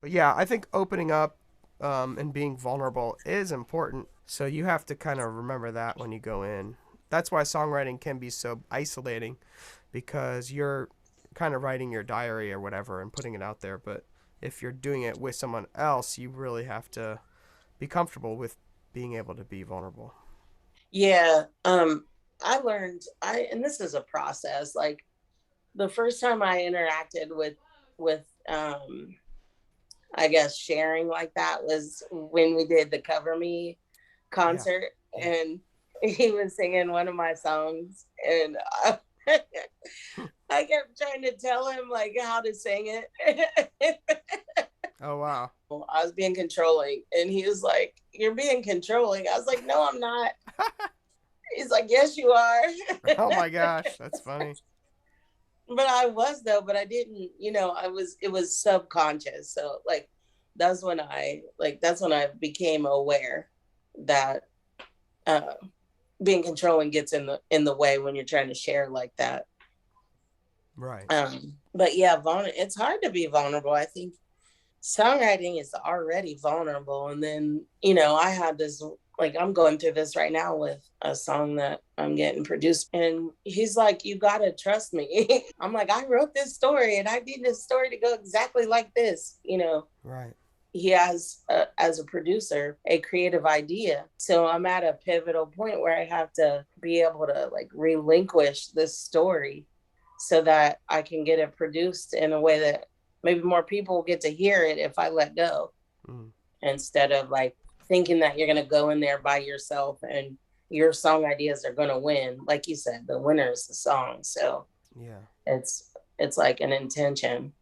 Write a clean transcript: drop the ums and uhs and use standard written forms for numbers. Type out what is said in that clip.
But yeah, I think opening up and being vulnerable is important. So you have to kind of remember that when you go in. That's why songwriting can be so isolating because you're kind of writing your diary or whatever and putting it out there. But if you're doing it with someone else, you really have to be comfortable with being able to be vulnerable. Yeah. I learned and this is a process. Like the first time I interacted with I guess sharing like that was when we did the Cover Me Yeah. concert, Yeah. and he was singing one of my songs, and I kept trying to tell him like how to sing it. Oh wow. I was being controlling, and he was like, "You're being controlling." I was like, "No, I'm not." He's like, "Yes, you are." Oh my gosh, that's funny. But I was though, but I didn't, it was subconscious. So like that's when I became aware that uh being controlling gets in the way when you're trying to share like that. Right. But yeah, it's hard to be vulnerable. I think songwriting is already vulnerable. And then, I had this, like, I'm going through this right now with a song that I'm getting produced. And he's like, "You got to trust me." I'm like, "I wrote this story and I need this story to go exactly like this. Right. He has, as a producer, a creative idea. So I'm at a pivotal point where I have to be able to like relinquish this story so that I can get it produced in a way that maybe more people get to hear it if I let go, Mm. instead of like thinking that you're going to go in there by yourself and your song ideas are going to win. Like you said, the winner is the song. So Yeah. it's like an intention.